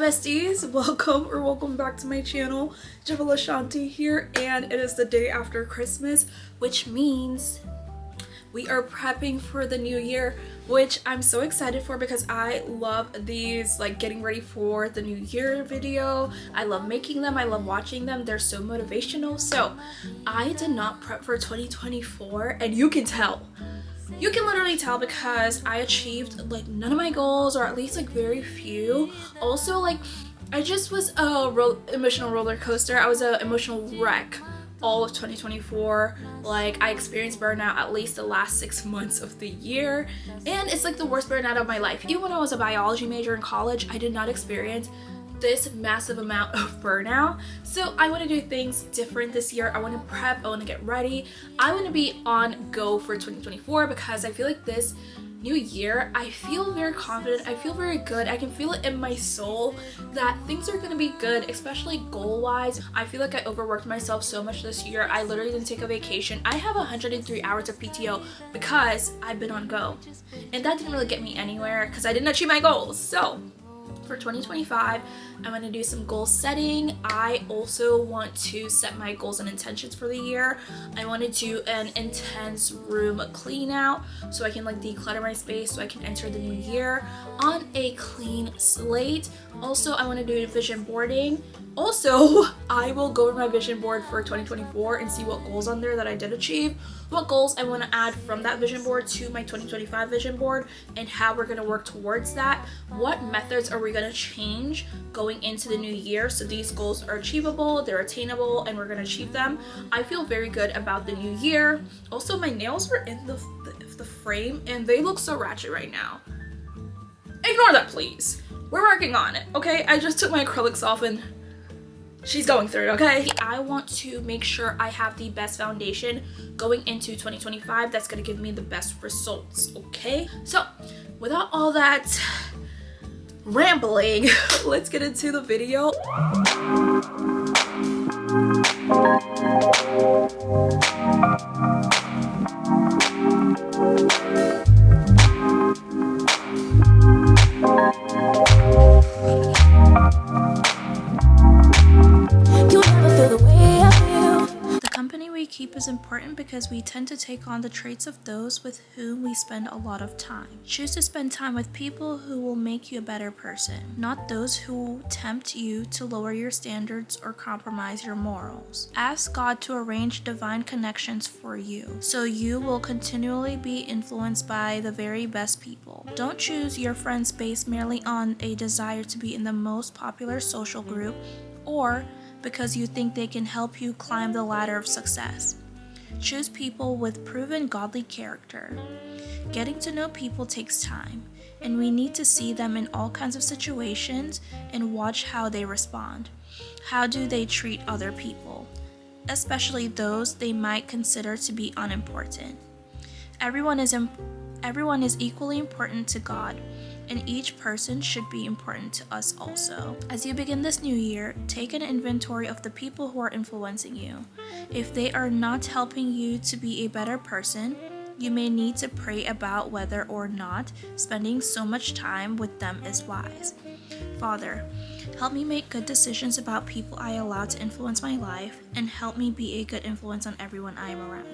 besties, welcome back to my channel. Javell Ashanti here, and it is the day after Christmas, which means we are prepping for the new year, which I'm so excited for because I love these like getting ready for the new year video. I love making them, I love watching them, they're so motivational. So I did not prep for 2024, and you can tell. You can literally tell because I achieved like none of my goals, or at least like very few. Also, like I just was a emotional roller coaster. I was an emotional wreck all of 2024. Like I experienced burnout at least the last 6 months of the year, and it's like the worst burnout of my life. Even when I was a biology major in college, I did not experience this massive amount of burnout. So I want to do things different this year. I want to prep, I want to get ready, I want to be on go for 2024 because I feel like this new year I feel very confident, I feel very good, I can feel it in my soul that things are going to be good, especially goal wise. I feel like I overworked myself so much this year. I literally didn't take a vacation. I have 103 hours of PTO because I've been on go, and that didn't really get me anywhere because I didn't achieve my goals. So for 2025, I'm going to do some goal setting. I also want to set my goals and intentions for the year. I want to do an intense room clean out so I can like declutter my space so I can enter the new year on a clean slate. Also, I want to do vision boarding. Also, I will go over my vision board for 2024 and see what goals on there that I did achieve, what goals I want to add from that vision board to my 2025 vision board, and how we're going to work towards that. What methods are we going to change going into the new year so these goals are achievable, they're attainable, and we're going to achieve them. I feel very good about the new year. Also, my nails were in the frame and they look so ratchet right now. Ignore that, please. We're working on it, okay? I just took my acrylics off and she's going through it, okay? I want to make sure I have the best foundation going into 2025 that's gonna give me the best results, okay? So, without all that rambling, let's get into the video. Keep is important because we tend to take on the traits of those with whom we spend a lot of time. Choose to spend time with people who will make you a better person, not those who tempt you to lower your standards or compromise your morals. Ask God to arrange divine connections for you, so you will continually be influenced by the very best people. Don't choose your friends based merely on a desire to be in the most popular social group or because you think they can help you climb the ladder of success. Choose people with proven godly character. Getting to know people takes time, and we need to see them in all kinds of situations and watch how they respond. How do they treat other people, especially those they might consider to be unimportant? Everyone is equally important to God, and each person should be important to us also. As you begin this new year, take an inventory of the people who are influencing you. If they are not helping you to be a better person, you may need to pray about whether or not spending so much time with them is wise. Father, help me make good decisions about people I allow to influence my life, and help me be a good influence on everyone I am around.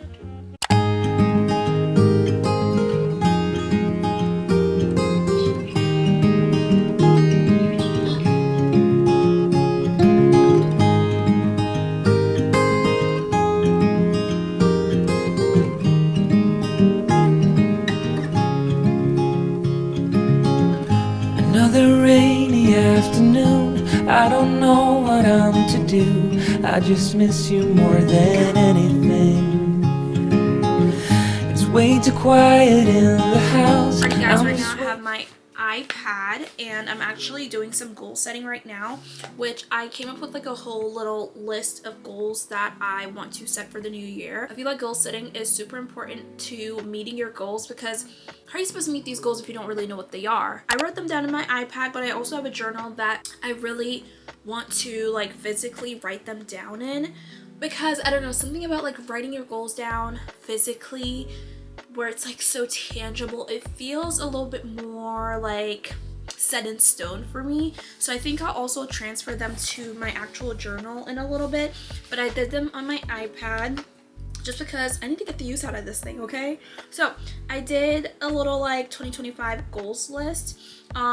Another rainy afternoon, I don't know what I'm to do. I just miss you more than anything. It's way too quiet in the house. Alright guys, right now I have my iPad and I'm actually doing some goal setting right now, which I came up with like a whole little list of goals that I want to set for the new year. I feel like goal setting is super important to meeting your goals because how are you supposed to meet these goals if you don't really know what they are? I wrote them down in my iPad, but I also have a journal that I really want to like physically write them down in because I don't know, something about like writing your goals down physically where it's like so tangible, it feels a little bit more like set in stone for me. So I think I'll also transfer them to my actual journal in a little bit, but I did them on my iPad just because I need to get the use out of this thing, okay? So I did a little like 2025 goals list.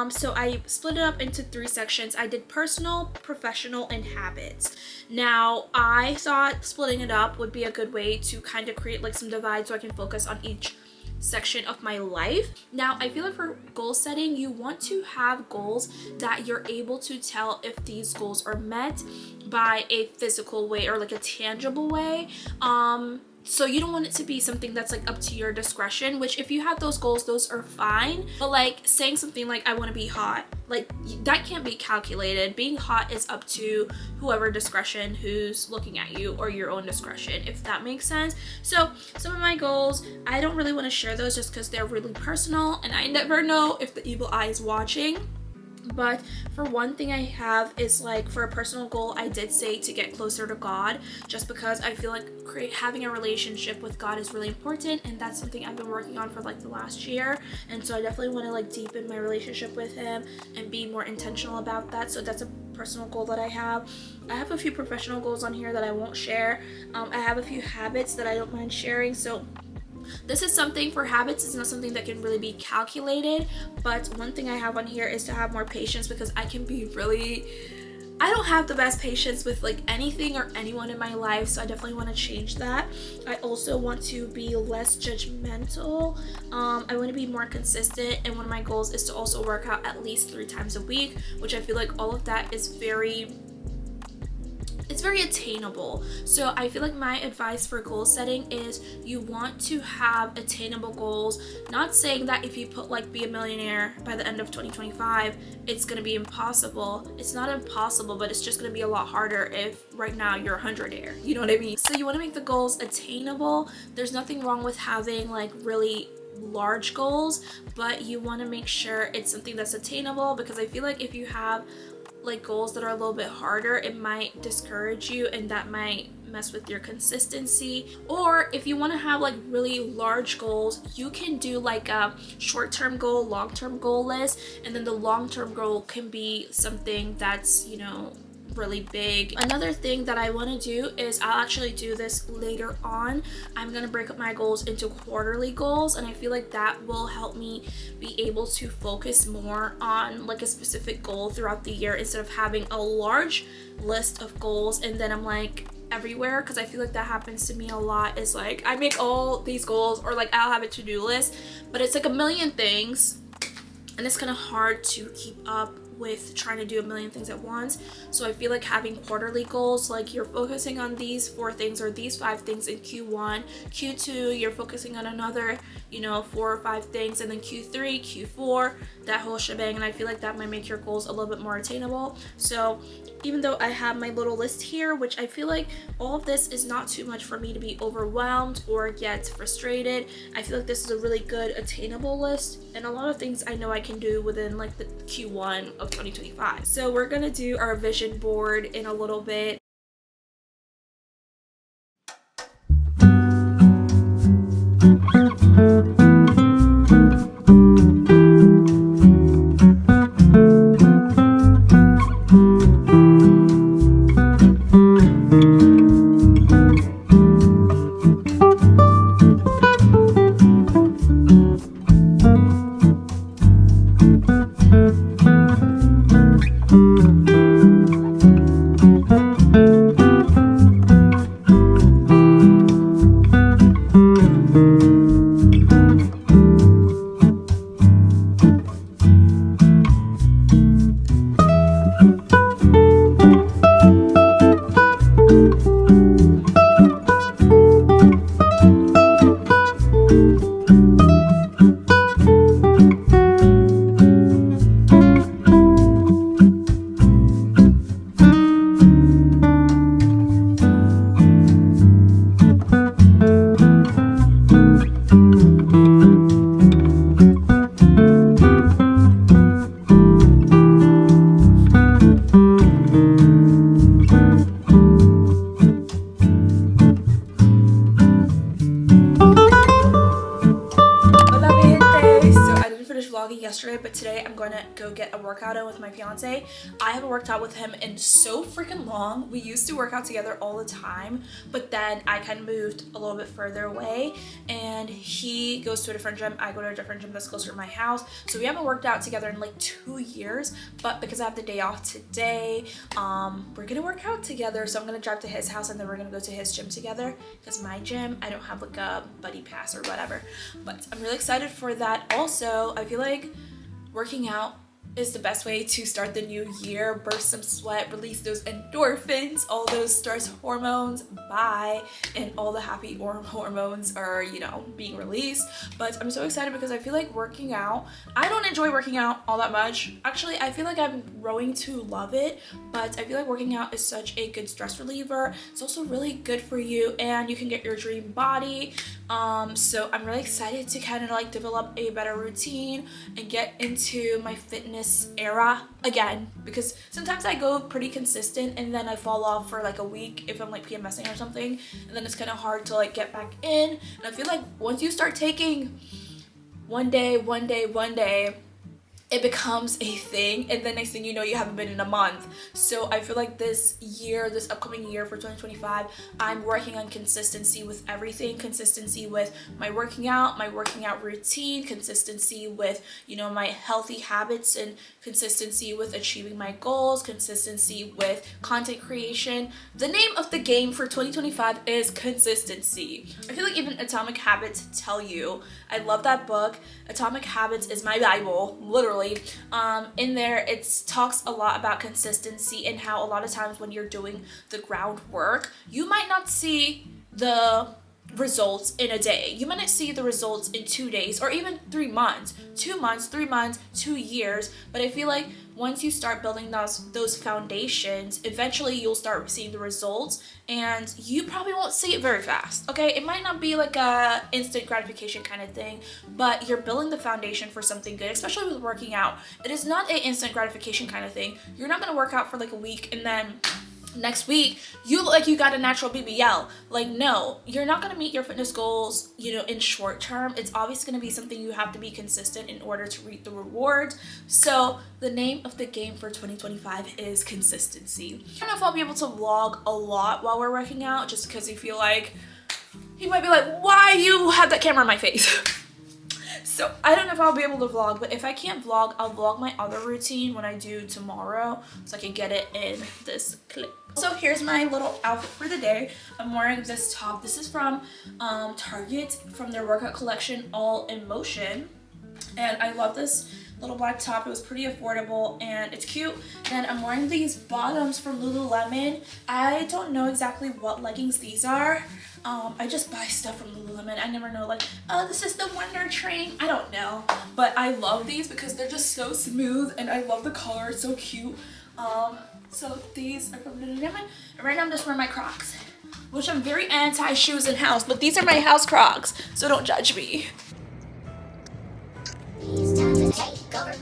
So I split it up into 3 sections. I did personal, professional, and habits. Now I thought splitting it up would be a good way to kind of create like some divide so I can focus on each section of my life. Now I feel like for goal setting, you want to have goals that you're able to tell if these goals are met by a physical way or like a tangible way. So you don't want it to be something that's like up to your discretion, which if you have those goals, those are fine. But like saying something like I want to be hot, like that can't be calculated. Being hot is up to whoever discretion who's looking at you, or your own discretion, if that makes sense. So some of my goals, I don't really want to share those just because they're really personal and I never know if the evil eye is watching. But for one thing I have is like for a personal goal, I did say to get closer to God, just because I feel like having a relationship with God is really important, and that's something I've been working on for like the last year. And so I definitely want to like deepen my relationship with him and be more intentional about that. So that's a personal goal that I have. I have a few professional goals on here that I won't share. I have a few habits that I don't mind sharing. So this is something for habits, it's not something that can really be calculated, but one thing I have on here is to have more patience, because I don't have the best patience with like anything or anyone in my life, so I definitely want to change that. I also want to be less judgmental. I want to be more consistent, and one of my goals is to also work out at least 3 times a week, which I feel like all of that is very attainable. So I feel like my advice for goal setting is you want to have attainable goals. Not saying that if you put like be a millionaire by the end of 2025, it's going to be impossible. It's not impossible, but it's just going to be a lot harder if right now you're a hundredaire. You know what I mean? So you want to make the goals attainable. There's nothing wrong with having like really large goals, but you want to make sure it's something that's attainable, because I feel like if you have like goals that are a little bit harder, it might discourage you, and that might mess with your consistency. Or if you want to have like really large goals, you can do like a short-term goal, long-term goal list, and then the long-term goal can be something that's, you know, really big. Another thing that I want to do is, I'll actually do this later on, I'm going to break up my goals into quarterly goals, and I feel like that will help me be able to focus more on like a specific goal throughout the year, instead of having a large list of goals and then I'm like everywhere, because I feel like that happens to me a lot. Is like I make all these goals, or like I'll have a to-do list, but it's like a million things, and it's kind of hard to keep up with trying to do a million things at once. So I feel like having quarterly goals, like you're focusing on these 4 things or these 5 things in Q1, Q2 you're focusing on another, you know, 4 or 5 things, and then Q3, Q4, that whole shebang. And I feel like that might make your goals a little bit more attainable. So even though I have my little list here, which I feel like all of this is not too much for me to be overwhelmed or get frustrated, I feel like this is a really good attainable list, and a lot of things I know I can do within like the Q1 of 2025. So we're gonna do our vision board in a little bit. gonna go get a workout in with my fiance. I haven't worked out with him in so freaking long. We used to work out together all the time, but then I kind of moved a little bit further away and he goes to a different gym. I go to a different gym that's closer to my house. So we haven't worked out together in like 2 years, but because I have the day off today, we're gonna work out together. So I'm gonna drive to his house and then we're gonna go to his gym together, because my gym, I don't have like a buddy pass or whatever. But I'm really excited for that. Also, I feel like working out is the best way to start the new year, burst some sweat, release those endorphins, all those stress hormones, bye, and all the happy hormones are, you know, being released. But I'm so excited because I feel like working out, I don't enjoy working out all that much. Actually, I feel like I'm growing to love it, but I feel like working out is such a good stress reliever. It's also really good for you and you can get your dream body. So I'm really excited to kind of like develop a better routine and get into my fitness era again, because sometimes I go pretty consistent and then I fall off for like a week if I'm like PMSing or something, and then it's kind of hard to like get back in. And I feel like once you start taking one day, it becomes a thing, and then next thing you know, you haven't been in a month. So I feel like this upcoming year for 2025, I'm working on consistency with everything. Consistency with my working out routine, consistency with, you know, my healthy habits, and consistency with achieving my goals, consistency with content creation. The name of the game for 2025 is consistency. I feel like even Atomic Habits tell you. I love that book. Atomic Habits is my Bible, literally. In there it talks a lot about consistency and how a lot of times when you're doing the groundwork, you might not see the results in a day. You might not see the results in 2 days or even 3 months, 2 months, 3 months, 2 years. But I feel like once you start building those foundations, eventually you'll start seeing the results, and you probably won't see it very fast. Okay, it might not be like a instant gratification kind of thing, but you're building the foundation for something good, especially with working out. It is not an instant gratification kind of thing. You're not going to work out for like a week and then next week you look like you got a natural BBL. Like, no, you're not going to meet your fitness goals, you know, in short term. It's always going to be something you have to be consistent in order to reap the rewards. So the name of the game for 2025 is consistency. I don't know if I'll be able to vlog a lot while we're working out, just because you feel like you might be like, why you have that camera in my face? So I don't know if I'll be able to vlog, but if I can't vlog, I'll vlog my other routine when I do tomorrow, so I can get it in this clip. So here's my little outfit for the day. I'm wearing this top. This is from Target, from their workout collection, All in Motion. And I love this little black top. It was pretty affordable and it's cute. Then I'm wearing these bottoms from Lululemon. I don't know exactly what leggings these are. I just buy stuff from Lululemon. I never know, like, oh, this is the Wonder Train. I don't know. But I love these because they're just so smooth and I love the color. It's so cute. So these are from Lululemon. And right now I'm just wearing my Crocs, which I'm very anti shoes in house, but these are my house Crocs, so don't judge me. It's time to take over.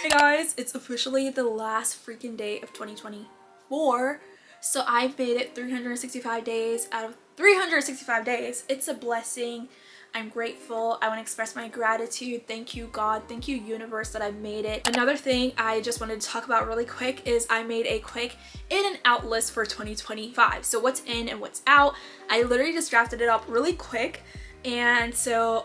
Hey guys, it's officially the last freaking day of 2024. So I've made it 365 days out of 365 days. It's a blessing. I'm grateful. I want to express my gratitude. Thank you, God. Thank you, universe, that I made it. Another thing I just wanted to talk about really quick is I made a quick in and out list for 2025. So what's in and what's out. I literally just drafted it up really quick. And so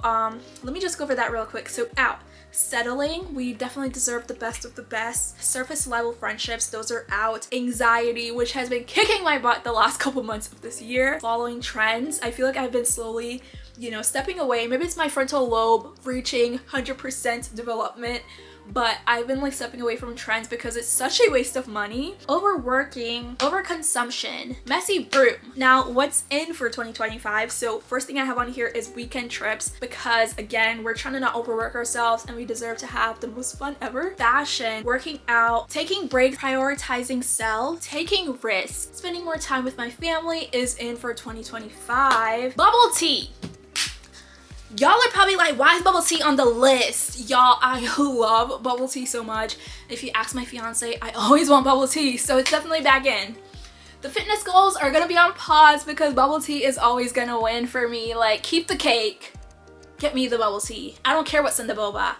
let me just go over that real quick. So out. Settling, we definitely deserve the best of the best. Surface level friendships, those are out. Anxiety, which has been kicking my butt the last couple months of this year. Following trends, I feel like I've been slowly, you know, stepping away. Maybe it's my frontal lobe reaching 100% development, but I've been like stepping away from trends because it's such a waste of money. Overworking, overconsumption, messy broom. Now, what's in for 2025? So first thing I have on here is weekend trips, because again, we're trying to not overwork ourselves and we deserve to have the most fun ever. Fashion, working out, taking breaks, prioritizing self, taking risks, spending more time with my family is in for 2025. Bubble tea. Y'all are probably like, why is bubble tea on the list? Y'all, I love bubble tea so much. If you ask my fiance, I always want bubble tea, so it's definitely back in. The fitness goals are gonna be on pause because bubble tea is always gonna win for me. Like, keep the cake, get me the bubble tea. I don't care what's in the boba.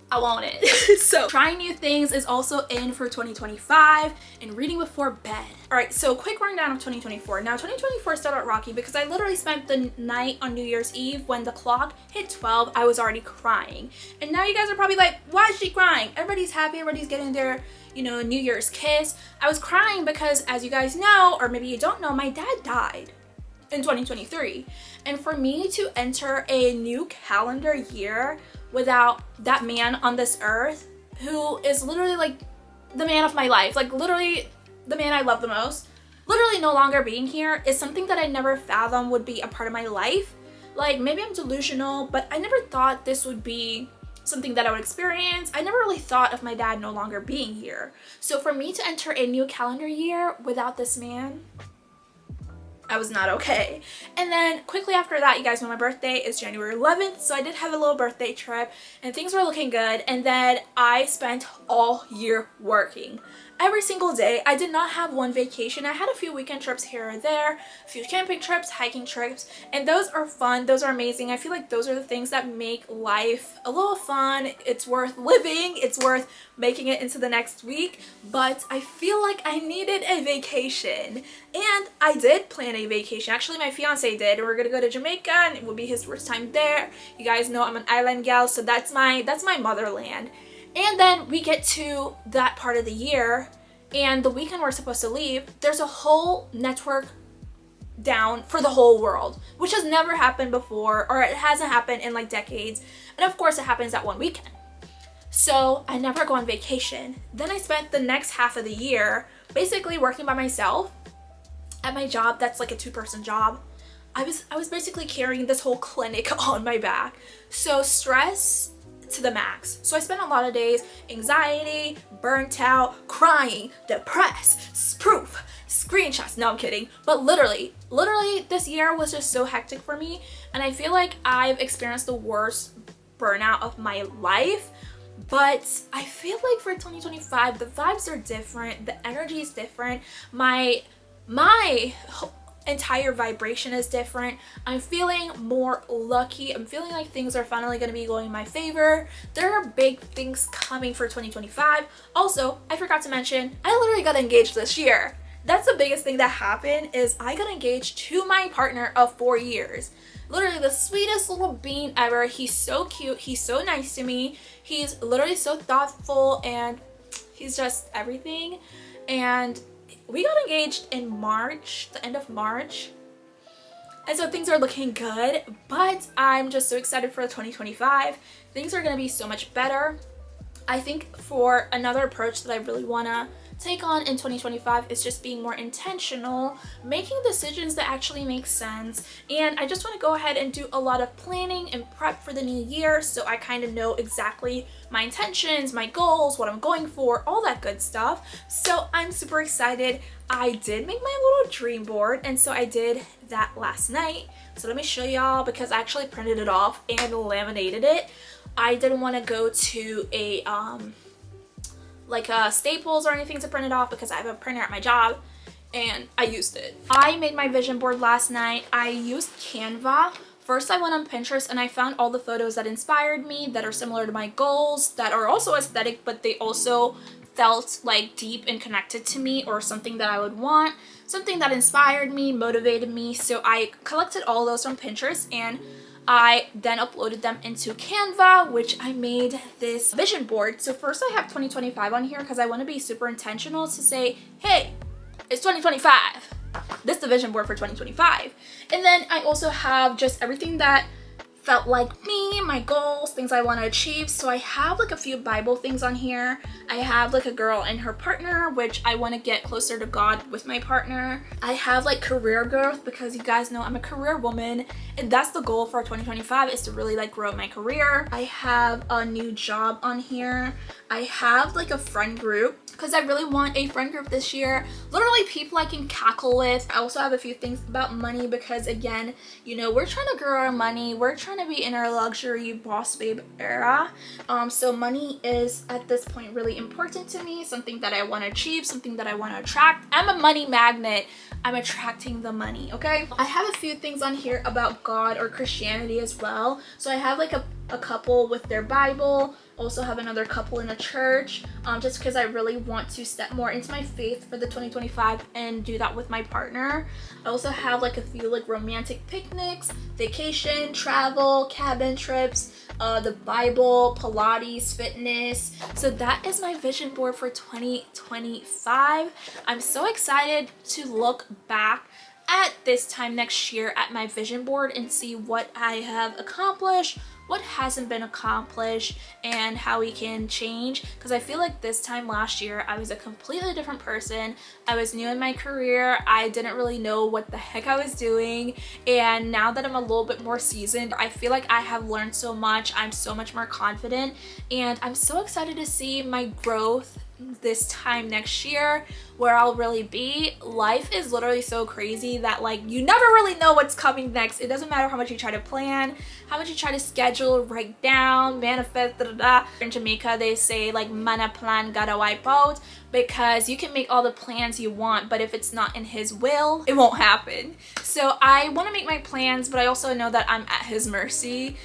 I want it. So trying new things is also in for 2025, and reading before bed. All right, so quick rundown of 2024. Now 2024 started rocky because I literally spent the night on New Year's Eve. When the clock hit 12, I was already crying. And now you guys are probably like, why is she crying? Everybody's happy, everybody's getting their, you know, New Year's kiss. I was crying because, as you guys know, or maybe you don't know, my dad died in 2023. And for me to enter a new calendar year without that man on this earth, who is literally like the man of my life, like literally the man I love the most, literally no longer being here, is something that I never fathomed would be a part of my life. Like, maybe I'm delusional, but I never thought this would be something that I would experience. I never really thought of my dad no longer being here. So for me to enter a new calendar year without this man, I was not okay. And then quickly after that, you guys know my birthday is January 11th, so I did have a little birthday trip and things were looking good. And then I spent all year working. Every single day. I did not have one vacation. I had a few weekend trips here or there, a few camping trips, hiking trips, and those are fun. Those are amazing. I feel like those are the things that make life a little fun. It's worth living. It's worth making it into the next week, but I feel like I needed a vacation, and I did plan a vacation. Actually, my fiance did. We're gonna go to Jamaica, and it will be his first time there. You guys know I'm an island gal, so that's my motherland. And then we get to that part of the year, and the weekend we're supposed to leave, there's a whole network down for the whole world, which has never happened before, or it hasn't happened in like decades. And of course it happens that one weekend. So I never go on vacation. Then I spent the next half of the year basically working by myself at my job. That's like a 2-person job. I was basically carrying this whole clinic on my back. So stress to the max. So I spent a lot of days anxiety, burnt out, crying, depressed, proof, screenshots. No, I'm kidding. But literally this year was just so hectic for me, and I feel like I've experienced the worst burnout of my life. But I feel like for 2025, the vibes are different, the energy is different, my entire vibration is different. I'm feeling more lucky. I'm feeling like things are finally going to be going in my favor. There are big things coming for 2025. Also, I forgot to mention, I literally got engaged this year. That's the biggest thing that happened, is I got engaged to my partner of 4 years. Literally the sweetest little bean ever. He's so cute. He's so nice to me. He's literally so thoughtful, and he's just everything. And we got engaged in March, the end of March. And so things are looking good, but I'm just so excited for 2025. Things are gonna be so much better. I think for another approach that I really wanna take on in 2025 is just being more intentional, making decisions that actually make sense. And I just want to go ahead and do a lot of planning and prep for the new year, so I kind of know exactly my intentions, my goals, what I'm going for, all that good stuff. So I'm super excited. I did make my little dream board, and so I did that last night. So let me show y'all, because I actually printed it off and laminated it. I didn't want to go to a Staples or anything to print it off, because I have a printer at my job and I used it. I made my vision board last night. I used Canva First, I went on Pinterest and I found all the photos that inspired me, that are similar to my goals, that are also aesthetic, but they also felt like deep and connected to me, or something that I would want, something that inspired me, motivated me. So I collected all those from Pinterest and I then uploaded them into Canva, which I made this vision board. So first I have 2025 on here because I want to be super intentional to say, hey, it's 2025. This is the vision board for 2025. And then I also have just everything that felt like me, my goals, things I want to achieve. So I have like a few Bible things on here. I have like a girl and her partner, which I want to get closer to God with my partner. I have like career growth, because you guys know I'm a career woman and that's the goal for 2025, is to really like grow my career. I have a new job on here. I have like a friend group, because I really want a friend group this year. Literally people I can cackle with. I also have a few things about money, because again, you know, we're trying to grow our money. We're trying to be in our luxury boss babe era. So money is at this point really important to me, something that I want to achieve, something that I want to attract. I'm a money magnet. I'm attracting the money, okay? I have a few things on here about God or Christianity as well. So I have like a couple with their Bible, also have another couple in a church, just because I really want to step more into my faith for the 2025 and do that with my partner. I also have like a few like romantic picnics, vacation, travel, cabin trips, the Bible, Pilates, fitness. So that is my vision board for 2025. I'm so excited to look back at this time next year at my vision board and see what I have accomplished, what hasn't been accomplished, and how we can change. Because I feel like this time last year I was a completely different person. I was new in my career. I didn't really know what the heck I was doing, and now that I'm a little bit more seasoned, I feel like I have learned so much. I'm so much more confident, and I'm so excited to see my growth this time next year, where I'll really be. Life is literally so crazy that like you never really know what's coming next. It doesn't matter how much you try to plan, how much you try to schedule, write down, manifest, da, da, da. In Jamaica they say like mana plan gotta wipe out, because you can make all the plans you want, but if it's not in his will, it won't happen. So I want to make my plans, but I also know that I'm at his mercy.